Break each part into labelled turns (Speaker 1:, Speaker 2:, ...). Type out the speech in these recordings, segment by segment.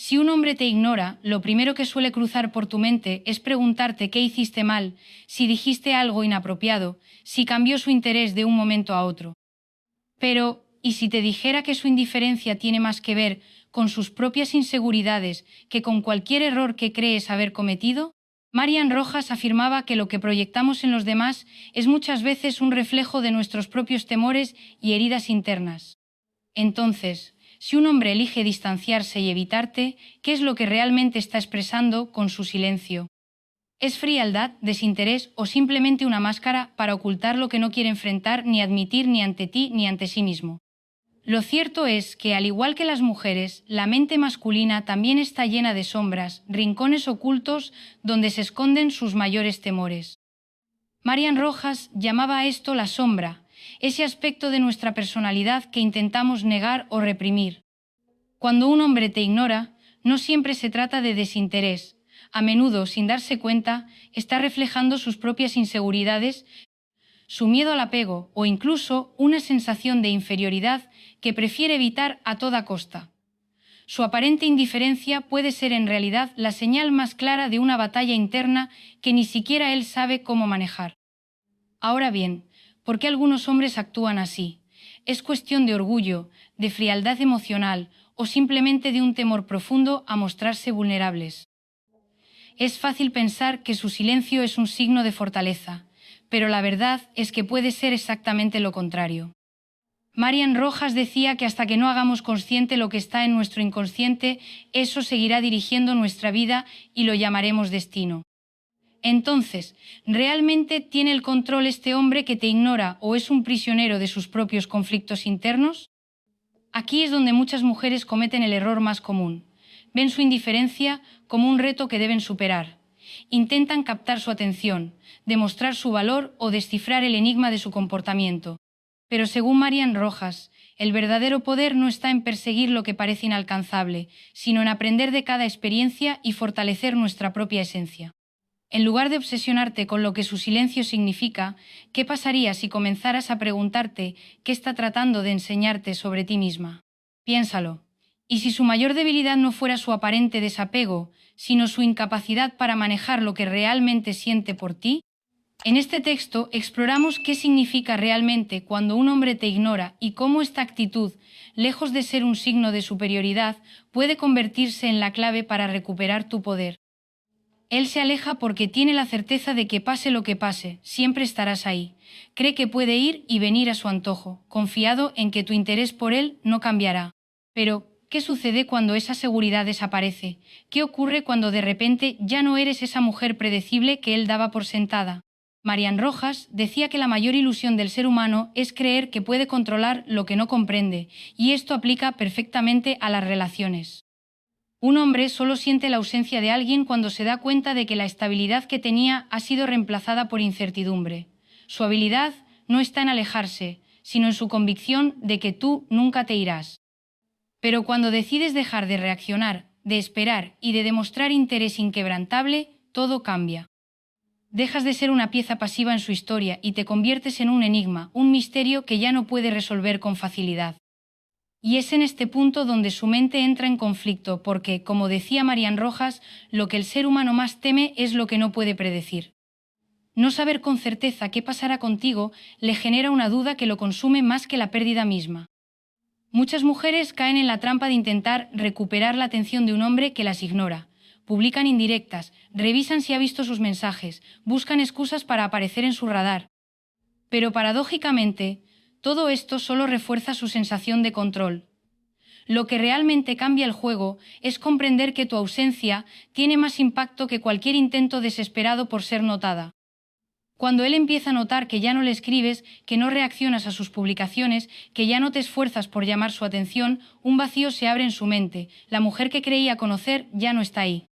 Speaker 1: Si un hombre te ignora, lo primero que suele cruzar por tu mente es preguntarte qué hiciste mal, si dijiste algo inapropiado, si cambió su interés de un momento a otro. Pero, ¿y si te dijera que su indiferencia tiene más que ver con sus propias inseguridades que con cualquier error que crees haber cometido? Marian Rojas afirmaba que lo que proyectamos en los demás es muchas veces un reflejo de nuestros propios temores y heridas internas. Entonces, si un hombre elige distanciarse y evitarte, ¿qué es lo que realmente está expresando con su silencio? ¿Es frialdad, desinterés o simplemente una máscara para ocultar lo que no quiere enfrentar ni admitir ni ante ti ni ante sí mismo? Lo cierto es que, al igual que las mujeres, la mente masculina también está llena de sombras, rincones ocultos donde se esconden sus mayores temores. Marian Rojas llamaba a esto la sombra, ese aspecto de nuestra personalidad que intentamos negar o reprimir. Cuando un hombre te ignora, no siempre se trata de desinterés. A menudo, sin darse cuenta, está reflejando sus propias inseguridades, su miedo al apego o incluso una sensación de inferioridad que prefiere evitar a toda costa. Su aparente indiferencia puede ser en realidad la señal más clara de una batalla interna que ni siquiera él sabe cómo manejar. Ahora bien, ¿por qué algunos hombres actúan así? ¿Es cuestión de orgullo, de frialdad emocional o simplemente de un temor profundo a mostrarse vulnerables? Es fácil pensar que su silencio es un signo de fortaleza, pero la verdad es que puede ser exactamente lo contrario. Marian Rojas decía que hasta que no hagamos consciente lo que está en nuestro inconsciente, eso seguirá dirigiendo nuestra vida y lo llamaremos destino. Entonces, ¿realmente tiene el control este hombre que te ignora o es un prisionero de sus propios conflictos internos? Aquí es donde muchas mujeres cometen el error más común. Ven su indiferencia como un reto que deben superar. Intentan captar su atención, demostrar su valor o descifrar el enigma de su comportamiento. Pero según Marian Rojas, el verdadero poder no está en perseguir lo que parece inalcanzable, sino en aprender de cada experiencia y fortalecer nuestra propia esencia. En lugar de obsesionarte con lo que su silencio significa, ¿qué pasaría si comenzaras a preguntarte qué está tratando de enseñarte sobre ti misma? Piénsalo. ¿Y si su mayor debilidad no fuera su aparente desapego, sino su incapacidad para manejar lo que realmente siente por ti? En este texto exploramos qué significa realmente cuando un hombre te ignora y cómo esta actitud, lejos de ser un signo de superioridad, puede convertirse en la clave para recuperar tu poder. Él se aleja porque tiene la certeza de que pase lo que pase, siempre estarás ahí. Cree que puede ir y venir a su antojo, confiado en que tu interés por él no cambiará. Pero, ¿qué sucede cuando esa seguridad desaparece? ¿Qué ocurre cuando de repente ya no eres esa mujer predecible que él daba por sentada? Marian Rojas decía que la mayor ilusión del ser humano es creer que puede controlar lo que no comprende, y esto aplica perfectamente a las relaciones. Un hombre solo siente la ausencia de alguien cuando se da cuenta de que la estabilidad que tenía ha sido reemplazada por incertidumbre. Su habilidad no está en alejarse, sino en su convicción de que tú nunca te irás. Pero cuando decides dejar de reaccionar, de esperar y de demostrar interés inquebrantable, todo cambia. Dejas de ser una pieza pasiva en su historia y te conviertes en un enigma, un misterio que ya no puede resolver con facilidad. Y es en este punto donde su mente entra en conflicto porque, como decía Marian Rojas, lo que el ser humano más teme es lo que no puede predecir. No saber con certeza qué pasará contigo le genera una duda que lo consume más que la pérdida misma. Muchas mujeres caen en la trampa de intentar recuperar la atención de un hombre que las ignora. Publican indirectas, revisan si ha visto sus mensajes, buscan excusas para aparecer en su radar. Pero paradójicamente, todo esto solo refuerza su sensación de control. Lo que realmente cambia el juego es comprender que tu ausencia tiene más impacto que cualquier intento desesperado por ser notada. Cuando él empieza a notar que ya no le escribes, que no reaccionas a sus publicaciones, que ya no te esfuerzas por llamar su atención, un vacío se abre en su mente. La mujer que creía conocer ya no está ahí.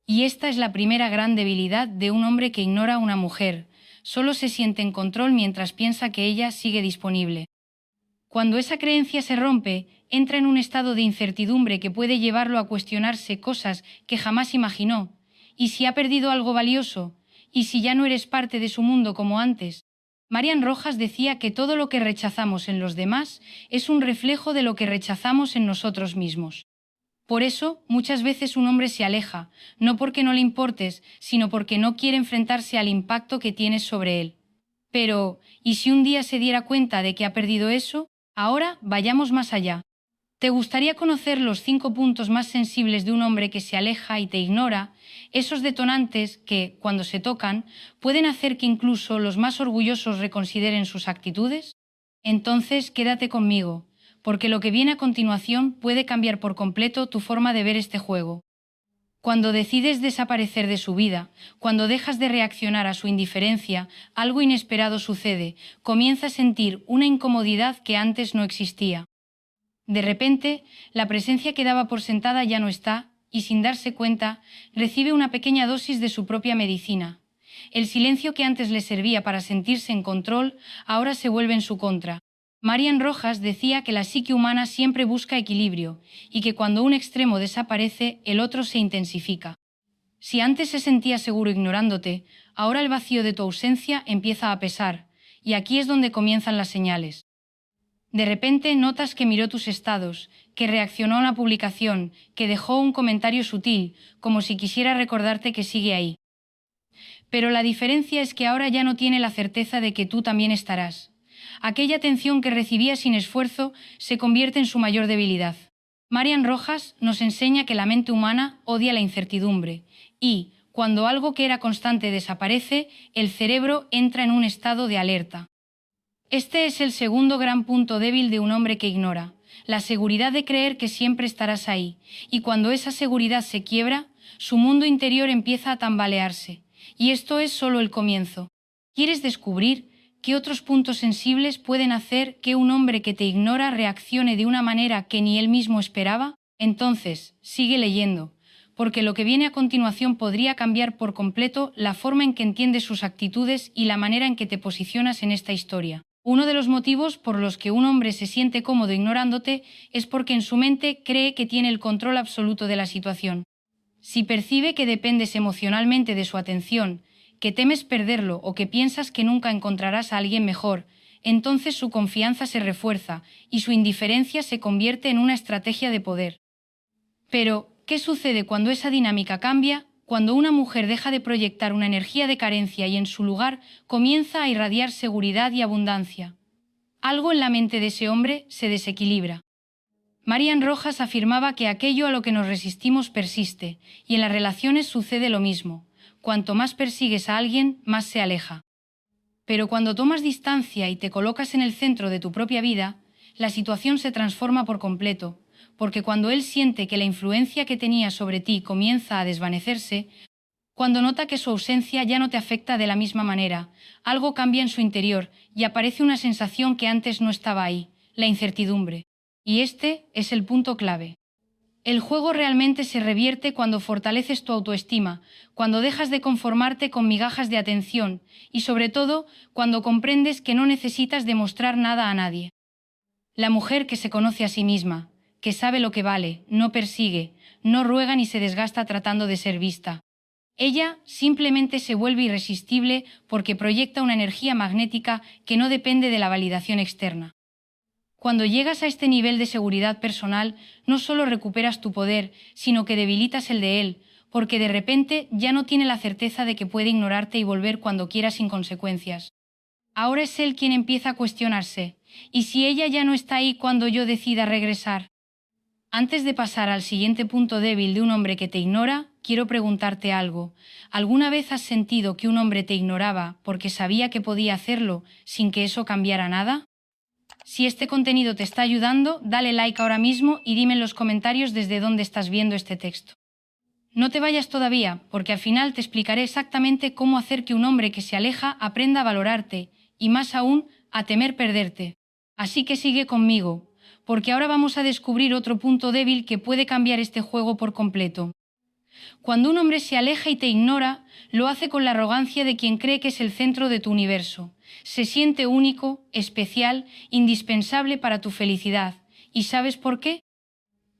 Speaker 1: Y esta es la primera gran debilidad de un hombre que ignora a una mujer. Solo se siente en control mientras piensa que ella sigue disponible. Cuando esa creencia se rompe, entra en un estado de incertidumbre que puede llevarlo a cuestionarse cosas que jamás imaginó. ¿Y si ha perdido algo valioso? ¿Y si ya no eres parte de su mundo como antes? Marian Rojas decía que todo lo que rechazamos en los demás es un reflejo de lo que rechazamos en nosotros mismos. Por eso, muchas veces un hombre se aleja, no porque no le importes, sino porque no quiere enfrentarse al impacto que tienes sobre él. Pero, ¿y si un día se diera cuenta de que ha perdido eso? Ahora vayamos más allá. ¿Te gustaría conocer los 5 puntos más sensibles de un hombre que se aleja y te ignora, esos detonantes que, cuando se tocan, pueden hacer que incluso los más orgullosos reconsideren sus actitudes? Entonces quédate conmigo, porque lo que viene a continuación puede cambiar por completo tu forma de ver este juego. Cuando decides desaparecer de su vida, cuando dejas de reaccionar a su indiferencia, algo inesperado sucede, comienza a sentir una incomodidad que antes no existía. De repente, la presencia que daba por sentada ya no está, y sin darse cuenta, recibe una pequeña dosis de su propia medicina. El silencio que antes le servía para sentirse en control, ahora se vuelve en su contra. Marian Rojas decía que la psique humana siempre busca equilibrio, y que cuando un extremo desaparece, el otro se intensifica. Si antes se sentía seguro ignorándote, ahora el vacío de tu ausencia empieza a pesar, y aquí es donde comienzan las señales. De repente notas que miró tus estados, que reaccionó a una publicación, que dejó un comentario sutil, como si quisiera recordarte que sigue ahí. Pero la diferencia es que ahora ya no tiene la certeza de que tú también estarás. Aquella atención que recibía sin esfuerzo se convierte en su mayor debilidad. Marian Rojas nos enseña que la mente humana odia la incertidumbre y, cuando algo que era constante desaparece, el cerebro entra en un estado de alerta. Este es el segundo gran punto débil de un hombre que ignora, la seguridad de creer que siempre estarás ahí, y cuando esa seguridad se quiebra, su mundo interior empieza a tambalearse, y esto es solo el comienzo. ¿Quieres descubrir qué otros puntos sensibles pueden hacer que un hombre que te ignora reaccione de una manera que ni él mismo esperaba? Entonces, sigue leyendo, porque lo que viene a continuación podría cambiar por completo la forma en que entiendes sus actitudes y la manera en que te posicionas en esta historia. Uno de los motivos por los que un hombre se siente cómodo ignorándote es porque en su mente cree que tiene el control absoluto de la situación. Si percibe que dependes emocionalmente de su atención, que temes perderlo o que piensas que nunca encontrarás a alguien mejor, entonces su confianza se refuerza y su indiferencia se convierte en una estrategia de poder. Pero, ¿qué sucede cuando esa dinámica cambia? Cuando una mujer deja de proyectar una energía de carencia y en su lugar comienza a irradiar seguridad y abundancia. Algo en la mente de ese hombre se desequilibra. Marian Rojas afirmaba que aquello a lo que nos resistimos persiste, y en las relaciones sucede lo mismo. Cuanto más persigues a alguien, más se aleja. Pero cuando tomas distancia y te colocas en el centro de tu propia vida, la situación se transforma por completo, porque cuando él siente que la influencia que tenía sobre ti comienza a desvanecerse, cuando nota que su ausencia ya no te afecta de la misma manera, algo cambia en su interior y aparece una sensación que antes no estaba ahí, la incertidumbre. Y este es el punto clave. El juego realmente se revierte cuando fortaleces tu autoestima, cuando dejas de conformarte con migajas de atención y, sobre todo, cuando comprendes que no necesitas demostrar nada a nadie. La mujer que se conoce a sí misma, que sabe lo que vale, no persigue, no ruega ni se desgasta tratando de ser vista. Ella simplemente se vuelve irresistible porque proyecta una energía magnética que no depende de la validación externa. Cuando llegas a este nivel de seguridad personal, no solo recuperas tu poder, sino que debilitas el de él, porque de repente ya no tiene la certeza de que puede ignorarte y volver cuando quiera sin consecuencias. Ahora es él quien empieza a cuestionarse. ¿Y si ella ya no está ahí cuando yo decida regresar? Antes de pasar al siguiente punto débil de un hombre que te ignora, quiero preguntarte algo. ¿Alguna vez has sentido que un hombre te ignoraba porque sabía que podía hacerlo sin que eso cambiara nada? Si este contenido te está ayudando, dale like ahora mismo y dime en los comentarios desde dónde estás viendo este texto. No te vayas todavía, porque al final te explicaré exactamente cómo hacer que un hombre que se aleja aprenda a valorarte y, más aún, a temer perderte. Así que sigue conmigo, porque ahora vamos a descubrir otro punto débil que puede cambiar este juego por completo. Cuando un hombre se aleja y te ignora, lo hace con la arrogancia de quien cree que es el centro de tu universo. Se siente único, especial, indispensable para tu felicidad. ¿Y sabes por qué?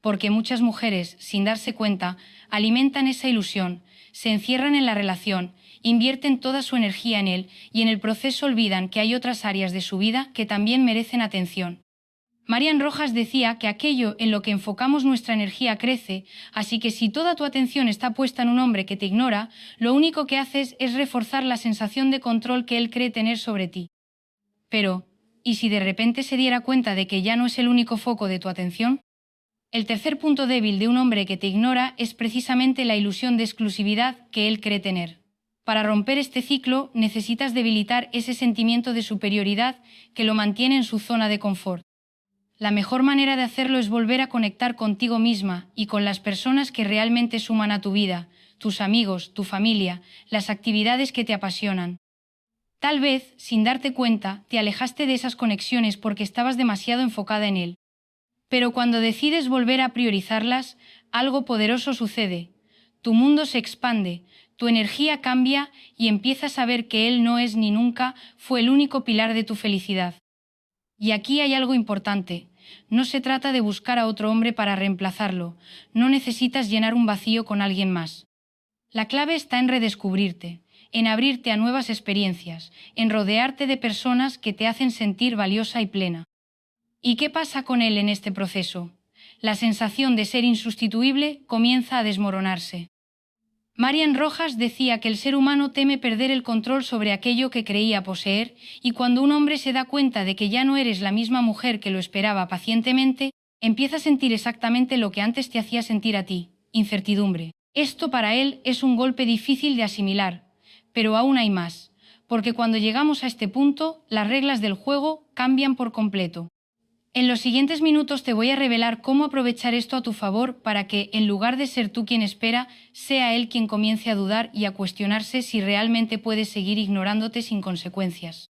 Speaker 1: Porque muchas mujeres, sin darse cuenta, alimentan esa ilusión, se encierran en la relación, invierten toda su energía en él y en el proceso olvidan que hay otras áreas de su vida que también merecen atención. Marian Rojas decía que aquello en lo que enfocamos nuestra energía crece, así que si toda tu atención está puesta en un hombre que te ignora, lo único que haces es reforzar la sensación de control que él cree tener sobre ti. Pero, ¿y si de repente se diera cuenta de que ya no es el único foco de tu atención? El tercer punto débil de un hombre que te ignora es precisamente la ilusión de exclusividad que él cree tener. Para romper este ciclo necesitas debilitar ese sentimiento de superioridad que lo mantiene en su zona de confort. La mejor manera de hacerlo es volver a conectar contigo misma y con las personas que realmente suman a tu vida, tus amigos, tu familia, las actividades que te apasionan. Tal vez, sin darte cuenta, te alejaste de esas conexiones porque estabas demasiado enfocada en él. Pero cuando decides volver a priorizarlas, algo poderoso sucede. Tu mundo se expande, tu energía cambia y empiezas a ver que él no es ni nunca fue el único pilar de tu felicidad. Y aquí hay algo importante. No se trata de buscar a otro hombre para reemplazarlo. No necesitas llenar un vacío con alguien más. La clave está en redescubrirte, en abrirte a nuevas experiencias, en rodearte de personas que te hacen sentir valiosa y plena. ¿Y qué pasa con él en este proceso? La sensación de ser insustituible comienza a desmoronarse. Marian Rojas decía que el ser humano teme perder el control sobre aquello que creía poseer, y cuando un hombre se da cuenta de que ya no eres la misma mujer que lo esperaba pacientemente, empieza a sentir exactamente lo que antes te hacía sentir a ti: incertidumbre. Esto para él es un golpe difícil de asimilar, pero aún hay más, porque cuando llegamos a este punto, las reglas del juego cambian por completo. En los siguientes minutos te voy a revelar cómo aprovechar esto a tu favor para que, en lugar de ser tú quien espera, sea él quien comience a dudar y a cuestionarse si realmente puedes seguir ignorándote sin consecuencias.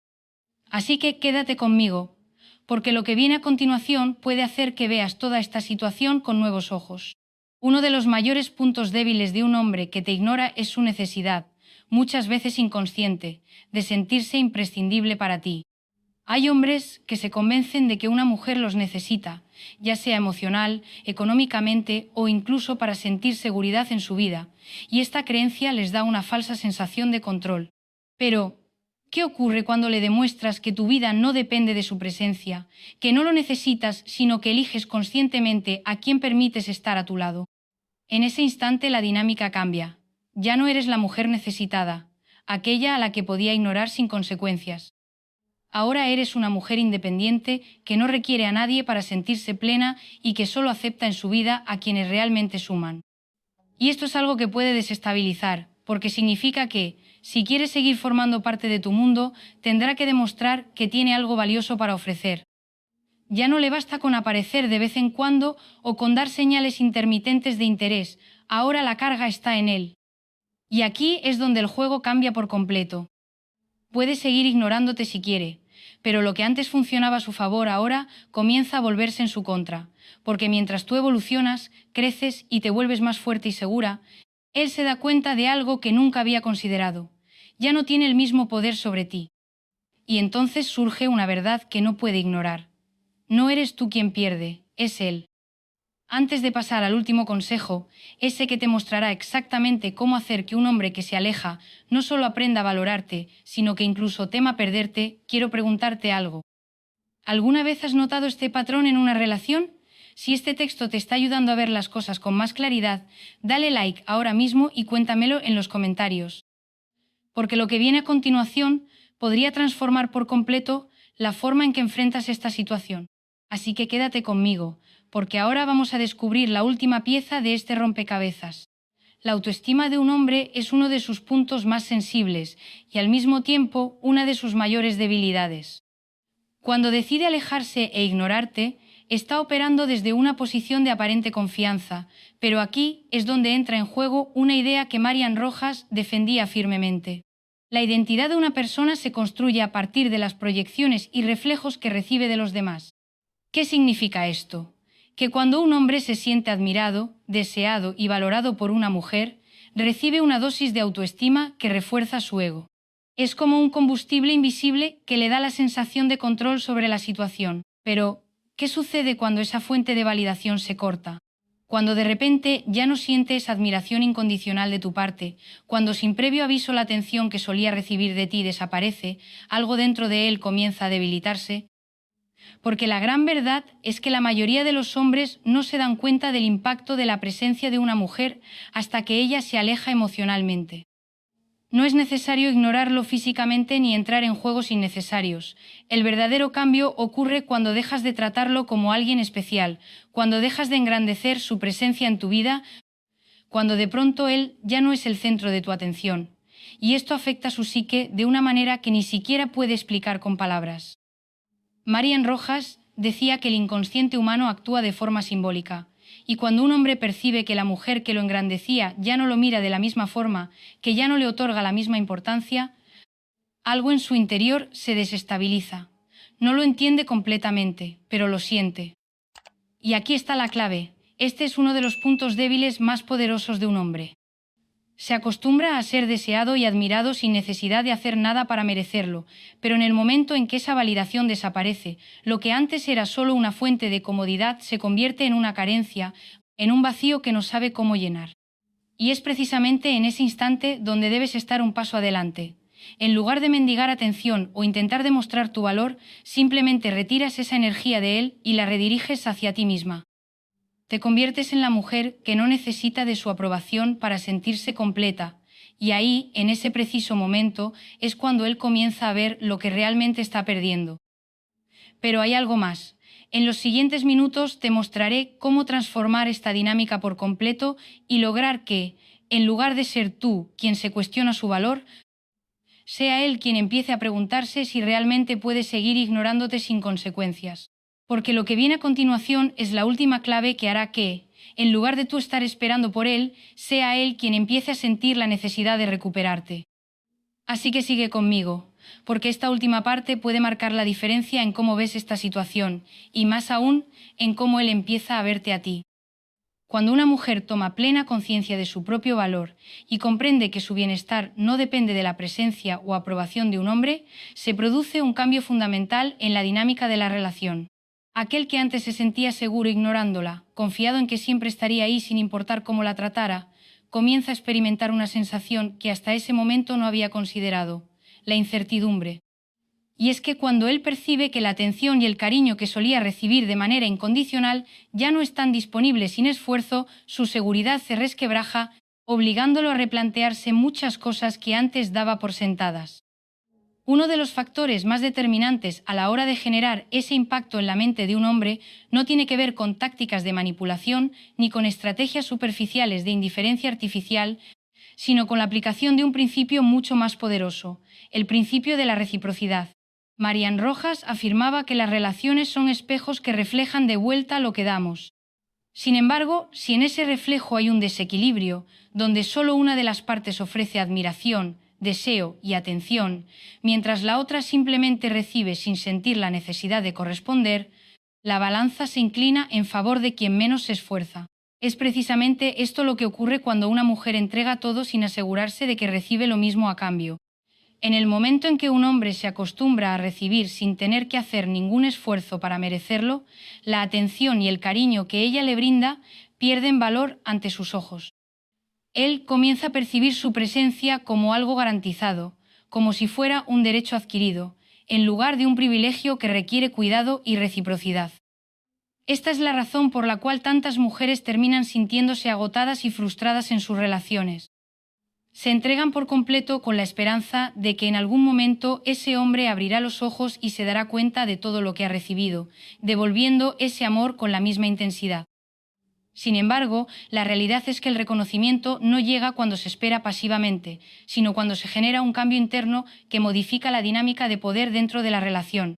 Speaker 1: Así que quédate conmigo, porque lo que viene a continuación puede hacer que veas toda esta situación con nuevos ojos. Uno de los mayores puntos débiles de un hombre que te ignora es su necesidad, muchas veces inconsciente, de sentirse imprescindible para ti. Hay hombres que se convencen de que una mujer los necesita, ya sea emocional, económicamente o incluso para sentir seguridad en su vida, y esta creencia les da una falsa sensación de control. Pero, ¿qué ocurre cuando le demuestras que tu vida no depende de su presencia, que no lo necesitas, sino que eliges conscientemente a quién permites estar a tu lado? En ese instante la dinámica cambia. Ya no eres la mujer necesitada, aquella a la que podía ignorar sin consecuencias. Ahora eres una mujer independiente que no requiere a nadie para sentirse plena y que solo acepta en su vida a quienes realmente suman. Y esto es algo que puede desestabilizar, porque significa que, si quieres seguir formando parte de tu mundo, tendrá que demostrar que tiene algo valioso para ofrecer. Ya no le basta con aparecer de vez en cuando o con dar señales intermitentes de interés, ahora la carga está en él. Y aquí es donde el juego cambia por completo. Puede seguir ignorándote si quiere, pero lo que antes funcionaba a su favor ahora comienza a volverse en su contra, porque mientras tú evolucionas, creces y te vuelves más fuerte y segura, él se da cuenta de algo que nunca había considerado. Ya no tiene el mismo poder sobre ti. Y entonces surge una verdad que no puede ignorar. No eres tú quien pierde, es él. Antes de pasar al último consejo, ese que te mostrará exactamente cómo hacer que un hombre que se aleja no solo aprenda a valorarte, sino que incluso tema perderte, quiero preguntarte algo. ¿Alguna vez has notado este patrón en una relación? Si este texto te está ayudando a ver las cosas con más claridad, dale like ahora mismo y cuéntamelo en los comentarios. Porque lo que viene a continuación podría transformar por completo la forma en que enfrentas esta situación. Así que quédate conmigo, porque ahora vamos a descubrir la última pieza de este rompecabezas. La autoestima de un hombre es uno de sus puntos más sensibles y al mismo tiempo una de sus mayores debilidades. Cuando decide alejarse e ignorarte, está operando desde una posición de aparente confianza, pero aquí es donde entra en juego una idea que Marian Rojas defendía firmemente. La identidad de una persona se construye a partir de las proyecciones y reflejos que recibe de los demás. ¿Qué significa esto? Que cuando un hombre se siente admirado, deseado y valorado por una mujer, recibe una dosis de autoestima que refuerza su ego. Es como un combustible invisible que le da la sensación de control sobre la situación. Pero, ¿qué sucede cuando esa fuente de validación se corta? Cuando de repente ya no sientes admiración incondicional de tu parte, cuando sin previo aviso la atención que solía recibir de ti desaparece, algo dentro de él comienza a debilitarse. Porque la gran verdad es que la mayoría de los hombres no se dan cuenta del impacto de la presencia de una mujer hasta que ella se aleja emocionalmente. No es necesario ignorarlo físicamente ni entrar en juegos innecesarios. El verdadero cambio ocurre cuando dejas de tratarlo como alguien especial, cuando dejas de engrandecer su presencia en tu vida, cuando de pronto él ya no es el centro de tu atención. Y esto afecta a su psique de una manera que ni siquiera puede explicar con palabras. Marian Rojas decía que el inconsciente humano actúa de forma simbólica. Y cuando un hombre percibe que la mujer que lo engrandecía ya no lo mira de la misma forma, que ya no le otorga la misma importancia, algo en su interior se desestabiliza. No lo entiende completamente, pero lo siente. Y aquí está la clave. Este es uno de los puntos débiles más poderosos de un hombre. Se acostumbra a ser deseado y admirado sin necesidad de hacer nada para merecerlo, pero en el momento en que esa validación desaparece, lo que antes era solo una fuente de comodidad se convierte en una carencia, en un vacío que no sabe cómo llenar. Y es precisamente en ese instante donde debes estar un paso adelante. En lugar de mendigar atención o intentar demostrar tu valor, simplemente retiras esa energía de él y la rediriges hacia ti misma. Te conviertes en la mujer que no necesita de su aprobación para sentirse completa, y ahí, en ese preciso momento, es cuando él comienza a ver lo que realmente está perdiendo. Pero hay algo más. En los siguientes minutos te mostraré cómo transformar esta dinámica por completo y lograr que, en lugar de ser tú quien se cuestiona su valor, sea él quien empiece a preguntarse si realmente puede seguir ignorándote sin consecuencias. Porque lo que viene a continuación es la última clave que hará que, en lugar de tú estar esperando por él, sea él quien empiece a sentir la necesidad de recuperarte. Así que sigue conmigo, porque esta última parte puede marcar la diferencia en cómo ves esta situación, y más aún, en cómo él empieza a verte a ti. Cuando una mujer toma plena conciencia de su propio valor y comprende que su bienestar no depende de la presencia o aprobación de un hombre, se produce un cambio fundamental en la dinámica de la relación. Aquel que antes se sentía seguro ignorándola, confiado en que siempre estaría ahí sin importar cómo la tratara, comienza a experimentar una sensación que hasta ese momento no había considerado: la incertidumbre. Y es que cuando él percibe que la atención y el cariño que solía recibir de manera incondicional ya no están disponibles sin esfuerzo, su seguridad se resquebraja, obligándolo a replantearse muchas cosas que antes daba por sentadas. Uno de los factores más determinantes a la hora de generar ese impacto en la mente de un hombre no tiene que ver con tácticas de manipulación ni con estrategias superficiales de indiferencia artificial, sino con la aplicación de un principio mucho más poderoso, el principio de la reciprocidad. Marian Rojas afirmaba que las relaciones son espejos que reflejan de vuelta lo que damos. Sin embargo, si en ese reflejo hay un desequilibrio, donde solo una de las partes ofrece admiración, deseo y atención, mientras la otra simplemente recibe sin sentir la necesidad de corresponder, la balanza se inclina en favor de quien menos se esfuerza. Es precisamente esto lo que ocurre cuando una mujer entrega todo sin asegurarse de que recibe lo mismo a cambio. En el momento en que un hombre se acostumbra a recibir sin tener que hacer ningún esfuerzo para merecerlo, la atención y el cariño que ella le brinda pierden valor ante sus ojos. Él comienza a percibir su presencia como algo garantizado, como si fuera un derecho adquirido, en lugar de un privilegio que requiere cuidado y reciprocidad. Esta es la razón por la cual tantas mujeres terminan sintiéndose agotadas y frustradas en sus relaciones. Se entregan por completo con la esperanza de que en algún momento ese hombre abrirá los ojos y se dará cuenta de todo lo que ha recibido, devolviendo ese amor con la misma intensidad. Sin embargo, la realidad es que el reconocimiento no llega cuando se espera pasivamente, sino cuando se genera un cambio interno que modifica la dinámica de poder dentro de la relación.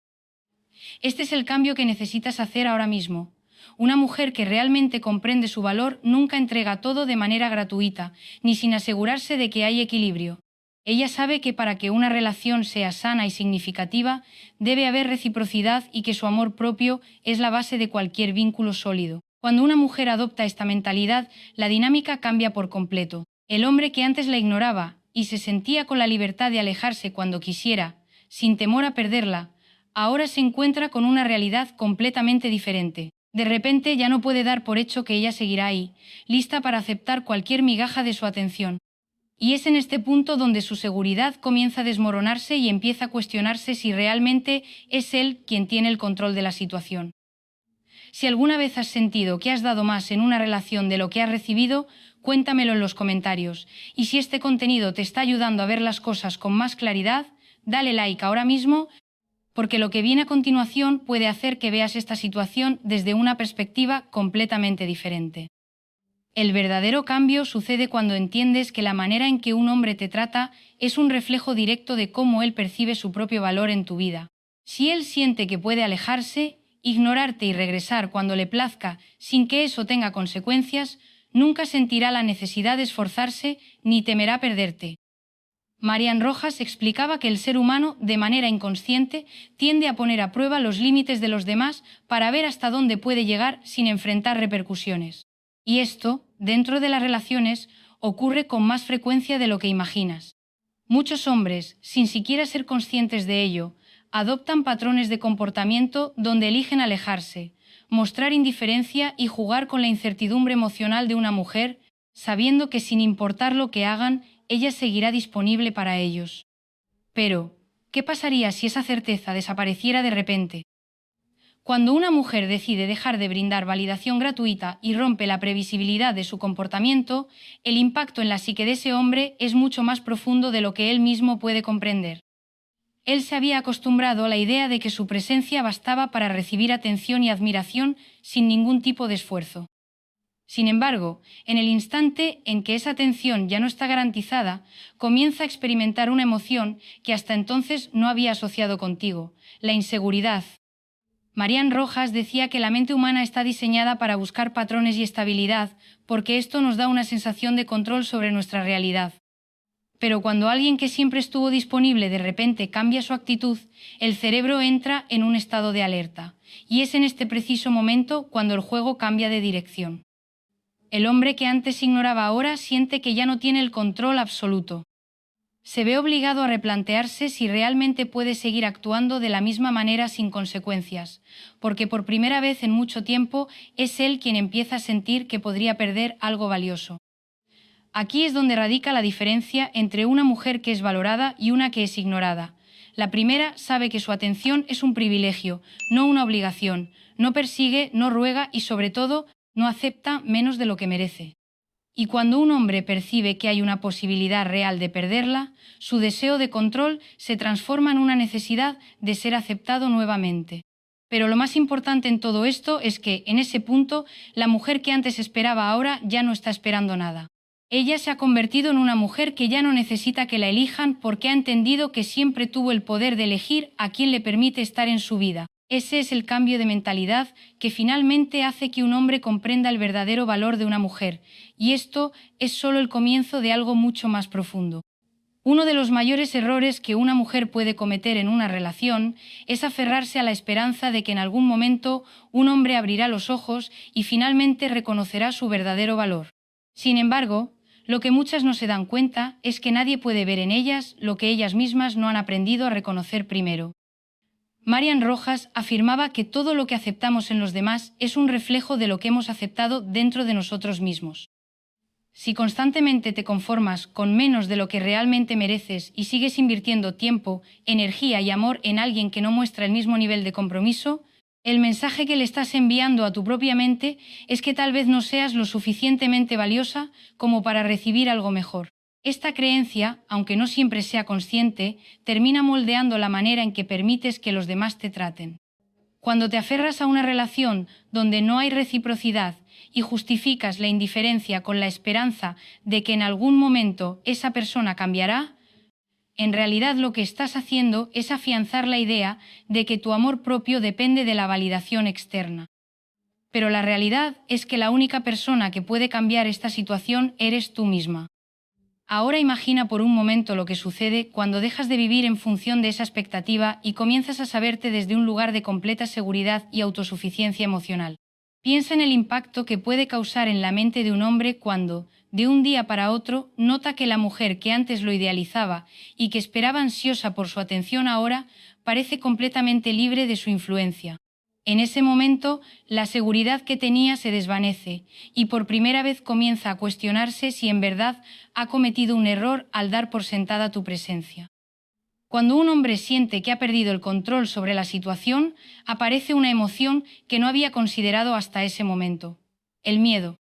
Speaker 1: Este es el cambio que necesitas hacer ahora mismo. Una mujer que realmente comprende su valor nunca entrega todo de manera gratuita, ni sin asegurarse de que hay equilibrio. Ella sabe que para que una relación sea sana y significativa, debe haber reciprocidad y que su amor propio es la base de cualquier vínculo sólido. Cuando una mujer adopta esta mentalidad, la dinámica cambia por completo. El hombre que antes la ignoraba y se sentía con la libertad de alejarse cuando quisiera, sin temor a perderla, ahora se encuentra con una realidad completamente diferente. De repente ya no puede dar por hecho que ella seguirá ahí, lista para aceptar cualquier migaja de su atención. Y es en este punto donde su seguridad comienza a desmoronarse y empieza a cuestionarse si realmente es él quien tiene el control de la situación. Si alguna vez has sentido que has dado más en una relación de lo que has recibido, cuéntamelo en los comentarios. Y si este contenido te está ayudando a ver las cosas con más claridad, dale like ahora mismo, porque lo que viene a continuación puede hacer que veas esta situación desde una perspectiva completamente diferente. El verdadero cambio sucede cuando entiendes que la manera en que un hombre te trata es un reflejo directo de cómo él percibe su propio valor en tu vida. Si él siente que puede alejarse, ignorarte y regresar cuando le plazca sin que eso tenga consecuencias, nunca sentirá la necesidad de esforzarse ni temerá perderte. Marian Rojas explicaba que el ser humano, de manera inconsciente, tiende a poner a prueba los límites de los demás para ver hasta dónde puede llegar sin enfrentar repercusiones. Y esto, dentro de las relaciones, ocurre con más frecuencia de lo que imaginas. Muchos hombres, sin siquiera ser conscientes de ello, adoptan patrones de comportamiento donde eligen alejarse, mostrar indiferencia y jugar con la incertidumbre emocional de una mujer, sabiendo que sin importar lo que hagan, ella seguirá disponible para ellos. Pero, ¿qué pasaría si esa certeza desapareciera de repente? Cuando una mujer decide dejar de brindar validación gratuita y rompe la previsibilidad de su comportamiento, el impacto en la psique de ese hombre es mucho más profundo de lo que él mismo puede comprender. Él se había acostumbrado a la idea de que su presencia bastaba para recibir atención y admiración sin ningún tipo de esfuerzo. Sin embargo, en el instante en que esa atención ya no está garantizada, comienza a experimentar una emoción que hasta entonces no había asociado contigo: la inseguridad. Marian Rojas decía que la mente humana está diseñada para buscar patrones y estabilidad, porque esto nos da una sensación de control sobre nuestra realidad. Pero cuando alguien que siempre estuvo disponible de repente cambia su actitud, el cerebro entra en un estado de alerta, y es en este preciso momento cuando el juego cambia de dirección. El hombre que antes ignoraba ahora siente que ya no tiene el control absoluto. Se ve obligado a replantearse si realmente puede seguir actuando de la misma manera sin consecuencias, porque por primera vez en mucho tiempo es él quien empieza a sentir que podría perder algo valioso. Aquí es donde radica la diferencia entre una mujer que es valorada y una que es ignorada. La primera sabe que su atención es un privilegio, no una obligación, no persigue, no ruega y sobre todo no acepta menos de lo que merece. Y cuando un hombre percibe que hay una posibilidad real de perderla, su deseo de control se transforma en una necesidad de ser aceptado nuevamente. Pero lo más importante en todo esto es que, en ese punto, la mujer que antes esperaba ahora ya no está esperando nada. Ella se ha convertido en una mujer que ya no necesita que la elijan porque ha entendido que siempre tuvo el poder de elegir a quien le permite estar en su vida. Ese es el cambio de mentalidad que finalmente hace que un hombre comprenda el verdadero valor de una mujer, y esto es solo el comienzo de algo mucho más profundo. Uno de los mayores errores que una mujer puede cometer en una relación es aferrarse a la esperanza de que en algún momento un hombre abrirá los ojos y finalmente reconocerá su verdadero valor. Sin embargo, lo que muchas no se dan cuenta es que nadie puede ver en ellas lo que ellas mismas no han aprendido a reconocer primero. Marian Rojas afirmaba que todo lo que aceptamos en los demás es un reflejo de lo que hemos aceptado dentro de nosotros mismos. Si constantemente te conformas con menos de lo que realmente mereces y sigues invirtiendo tiempo, energía y amor en alguien que no muestra el mismo nivel de compromiso, el mensaje que le estás enviando a tu propia mente es que tal vez no seas lo suficientemente valiosa como para recibir algo mejor. Esta creencia, aunque no siempre sea consciente, termina moldeando la manera en que permites que los demás te traten. Cuando te aferras a una relación donde no hay reciprocidad y justificas la indiferencia con la esperanza de que en algún momento esa persona cambiará, en realidad lo que estás haciendo es afianzar la idea de que tu amor propio depende de la validación externa. Pero la realidad es que la única persona que puede cambiar esta situación eres tú misma. Ahora imagina por un momento lo que sucede cuando dejas de vivir en función de esa expectativa y comienzas a saberte desde un lugar de completa seguridad y autosuficiencia emocional. Piensa en el impacto que puede causar en la mente de un hombre cuando, de un día para otro, nota que la mujer que antes lo idealizaba y que esperaba ansiosa por su atención ahora parece completamente libre de su influencia. En ese momento, la seguridad que tenía se desvanece y por primera vez comienza a cuestionarse si en verdad ha cometido un error al dar por sentada tu presencia. Cuando un hombre siente que ha perdido el control sobre la situación, aparece una emoción que no había considerado hasta ese momento: el miedo.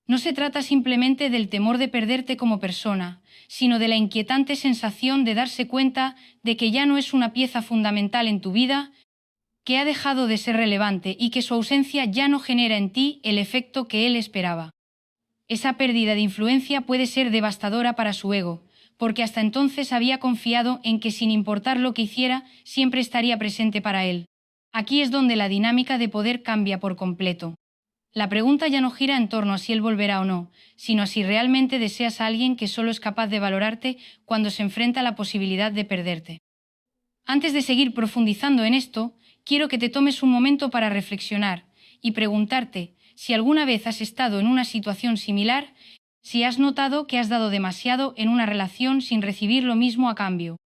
Speaker 1: No se trata simplemente del temor de perderte como persona, sino de la inquietante sensación de darse cuenta de que ya no es una pieza fundamental en tu vida, que ha dejado de ser relevante y que su ausencia ya no genera en ti el efecto que él esperaba. Esa pérdida de influencia puede ser devastadora para su ego, porque hasta entonces había confiado en que sin importar lo que hiciera, siempre estaría presente para él. Aquí es donde la dinámica de poder cambia por completo. La pregunta ya no gira en torno a si él volverá o no, sino a si realmente deseas a alguien que solo es capaz de valorarte cuando se enfrenta a la posibilidad de perderte. Antes de seguir profundizando en esto, quiero que te tomes un momento para reflexionar y preguntarte si alguna vez has estado en una situación similar, si has notado que has dado demasiado en una relación sin recibir lo mismo a cambio.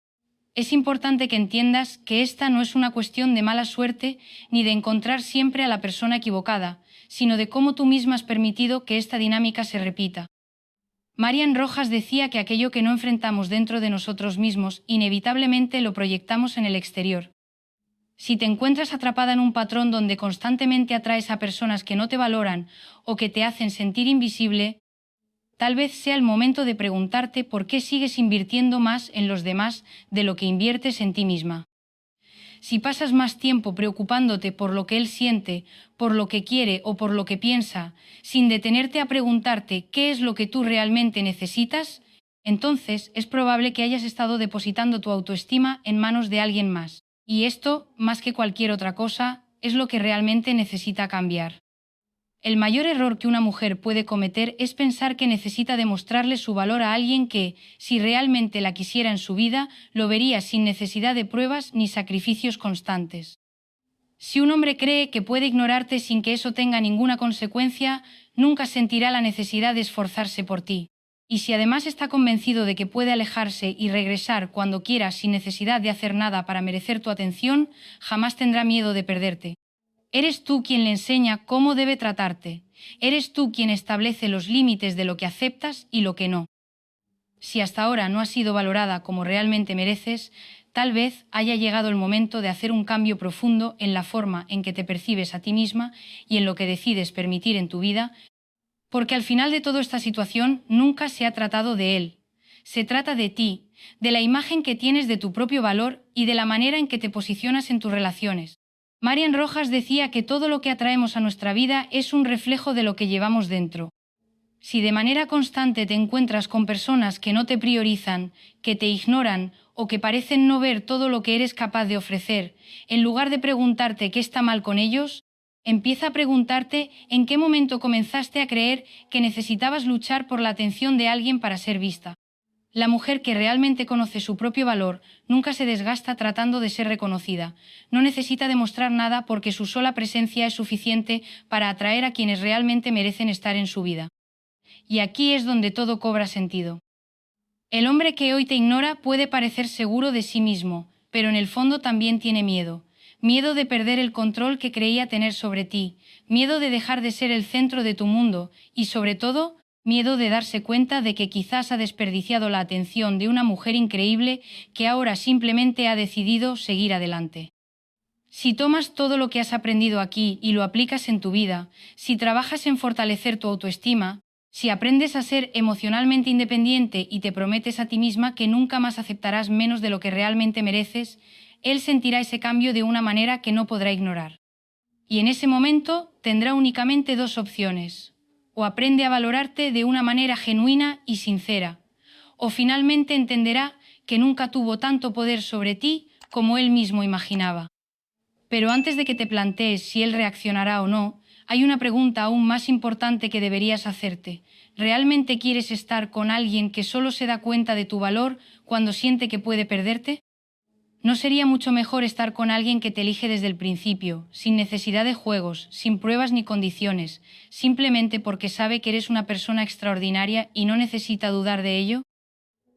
Speaker 1: Es importante que entiendas que esta no es una cuestión de mala suerte ni de encontrar siempre a la persona equivocada, sino de cómo tú misma has permitido que esta dinámica se repita. Marian Rojas decía que aquello que no enfrentamos dentro de nosotros mismos, inevitablemente lo proyectamos en el exterior. Si te encuentras atrapada en un patrón donde constantemente atraes a personas que no te valoran o que te hacen sentir invisible, tal vez sea el momento de preguntarte por qué sigues invirtiendo más en los demás de lo que inviertes en ti misma. Si pasas más tiempo preocupándote por lo que él siente, por lo que quiere o por lo que piensa, sin detenerte a preguntarte qué es lo que tú realmente necesitas, entonces es probable que hayas estado depositando tu autoestima en manos de alguien más. Y esto, más que cualquier otra cosa, es lo que realmente necesita cambiar. El mayor error que una mujer puede cometer es pensar que necesita demostrarle su valor a alguien que, si realmente la quisiera en su vida, lo vería sin necesidad de pruebas ni sacrificios constantes. Si un hombre cree que puede ignorarte sin que eso tenga ninguna consecuencia, nunca sentirá la necesidad de esforzarse por ti. Y si además está convencido de que puede alejarse y regresar cuando quiera sin necesidad de hacer nada para merecer tu atención, jamás tendrá miedo de perderte. Eres tú quien le enseña cómo debe tratarte. Eres tú quien establece los límites de lo que aceptas y lo que no. Si hasta ahora no has sido valorada como realmente mereces, tal vez haya llegado el momento de hacer un cambio profundo en la forma en que te percibes a ti misma y en lo que decides permitir en tu vida, porque al final de toda esta situación nunca se ha tratado de él. Se trata de ti, de la imagen que tienes de tu propio valor y de la manera en que te posicionas en tus relaciones. Marian Rojas decía que todo lo que atraemos a nuestra vida es un reflejo de lo que llevamos dentro. Si de manera constante te encuentras con personas que no te priorizan, que te ignoran o que parecen no ver todo lo que eres capaz de ofrecer, en lugar de preguntarte qué está mal con ellos, empieza a preguntarte en qué momento comenzaste a creer que necesitabas luchar por la atención de alguien para ser vista. La mujer que realmente conoce su propio valor nunca se desgasta tratando de ser reconocida. No necesita demostrar nada porque su sola presencia es suficiente para atraer a quienes realmente merecen estar en su vida. Y aquí es donde todo cobra sentido. El hombre que hoy te ignora puede parecer seguro de sí mismo, pero en el fondo también tiene miedo. Miedo de perder el control que creía tener sobre ti, miedo de dejar de ser el centro de tu mundo y, sobre todo, miedo de darse cuenta de que quizás ha desperdiciado la atención de una mujer increíble que ahora simplemente ha decidido seguir adelante. Si tomas todo lo que has aprendido aquí y lo aplicas en tu vida, si trabajas en fortalecer tu autoestima, si aprendes a ser emocionalmente independiente y te prometes a ti misma que nunca más aceptarás menos de lo que realmente mereces, él sentirá ese cambio de una manera que no podrá ignorar. Y en ese momento tendrá únicamente dos opciones: o aprende a valorarte de una manera genuina y sincera, o finalmente entenderá que nunca tuvo tanto poder sobre ti como él mismo imaginaba. Pero antes de que te plantees si él reaccionará o no, hay una pregunta aún más importante que deberías hacerte. ¿Realmente quieres estar con alguien que solo se da cuenta de tu valor cuando siente que puede perderte? ¿No sería mucho mejor estar con alguien que te elige desde el principio, sin necesidad de juegos, sin pruebas ni condiciones, simplemente porque sabe que eres una persona extraordinaria y no necesita dudar de ello?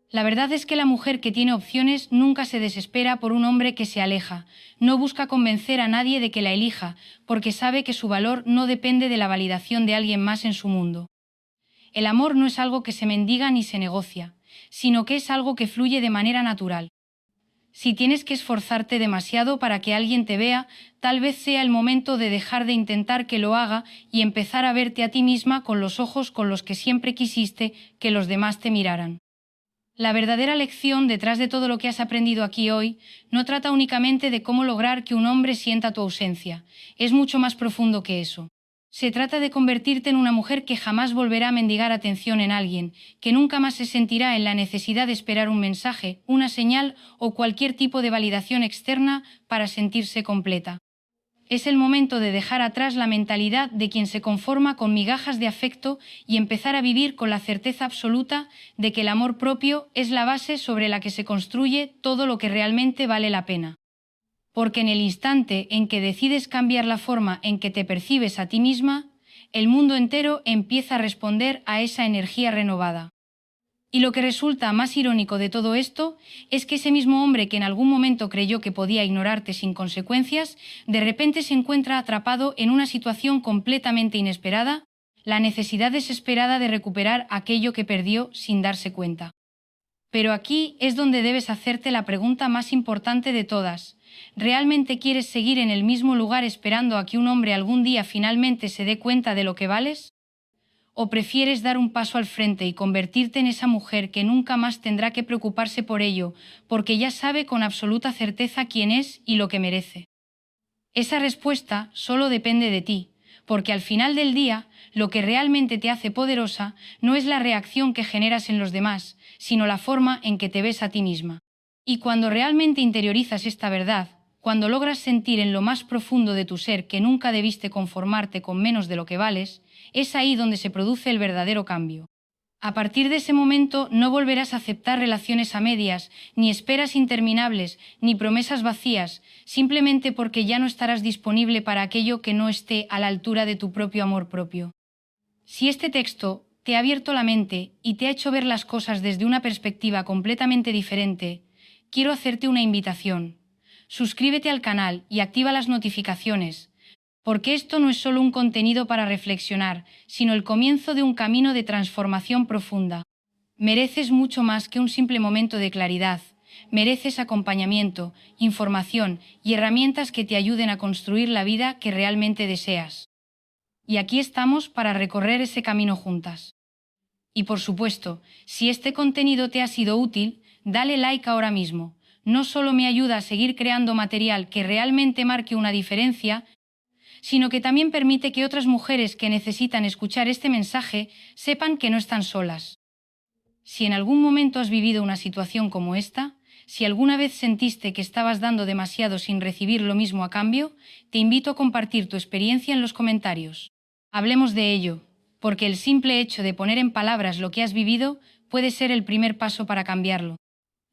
Speaker 1: La verdad es que la mujer que tiene opciones nunca se desespera por un hombre que se aleja, no busca convencer a nadie de que la elija, porque sabe que su valor no depende de la validación de alguien más en su mundo. El amor no es algo que se mendiga ni se negocia, sino que es algo que fluye de manera natural. Si tienes que esforzarte demasiado para que alguien te vea, tal vez sea el momento de dejar de intentar que lo haga y empezar a verte a ti misma con los ojos con los que siempre quisiste que los demás te miraran. La verdadera lección detrás de todo lo que has aprendido aquí hoy no trata únicamente de cómo lograr que un hombre sienta tu ausencia, es mucho más profundo que eso. Se trata de convertirte en una mujer que jamás volverá a mendigar atención en alguien, que nunca más se sentirá en la necesidad de esperar un mensaje, una señal o cualquier tipo de validación externa para sentirse completa. Es el momento de dejar atrás la mentalidad de quien se conforma con migajas de afecto y empezar a vivir con la certeza absoluta de que el amor propio es la base sobre la que se construye todo lo que realmente vale la pena. Porque en el instante en que decides cambiar la forma en que te percibes a ti misma, el mundo entero empieza a responder a esa energía renovada. Y lo que resulta más irónico de todo esto es que ese mismo hombre que en algún momento creyó que podía ignorarte sin consecuencias, de repente se encuentra atrapado en una situación completamente inesperada, la necesidad desesperada de recuperar aquello que perdió sin darse cuenta. Pero aquí es donde debes hacerte la pregunta más importante de todas. ¿Realmente quieres seguir en el mismo lugar esperando a que un hombre algún día finalmente se dé cuenta de lo que vales? ¿O prefieres dar un paso al frente y convertirte en esa mujer que nunca más tendrá que preocuparse por ello, porque ya sabe con absoluta certeza quién es y lo que merece? Esa respuesta solo depende de ti, porque al final del día, lo que realmente te hace poderosa no es la reacción que generas en los demás, sino la forma en que te ves a ti misma. Y cuando realmente interiorizas esta verdad, cuando logras sentir en lo más profundo de tu ser que nunca debiste conformarte con menos de lo que vales, es ahí donde se produce el verdadero cambio. A partir de ese momento no volverás a aceptar relaciones a medias, ni esperas interminables, ni promesas vacías, simplemente porque ya no estarás disponible para aquello que no esté a la altura de tu propio amor propio. Si este texto te ha abierto la mente y te ha hecho ver las cosas desde una perspectiva completamente diferente, quiero hacerte una invitación. Suscríbete al canal y activa las notificaciones, porque esto no es solo un contenido para reflexionar, sino el comienzo de un camino de transformación profunda. Mereces mucho más que un simple momento de claridad. Mereces acompañamiento, información y herramientas que te ayuden a construir la vida que realmente deseas. Y aquí estamos para recorrer ese camino juntas. Y por supuesto, si este contenido te ha sido útil, dale like ahora mismo. No solo me ayuda a seguir creando material que realmente marque una diferencia, sino que también permite que otras mujeres que necesitan escuchar este mensaje sepan que no están solas. Si en algún momento has vivido una situación como esta, si alguna vez sentiste que estabas dando demasiado sin recibir lo mismo a cambio, te invito a compartir tu experiencia en los comentarios. Hablemos de ello, porque el simple hecho de poner en palabras lo que has vivido puede ser el primer paso para cambiarlo.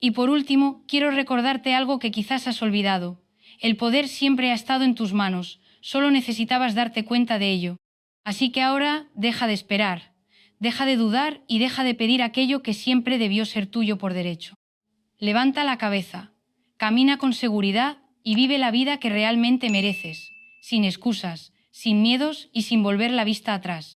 Speaker 1: Y por último, quiero recordarte algo que quizás has olvidado. El poder siempre ha estado en tus manos, solo necesitabas darte cuenta de ello. Así que ahora deja de esperar, deja de dudar y deja de pedir aquello que siempre debió ser tuyo por derecho. Levanta la cabeza, camina con seguridad y vive la vida que realmente mereces, sin excusas, sin miedos y sin volver la vista atrás.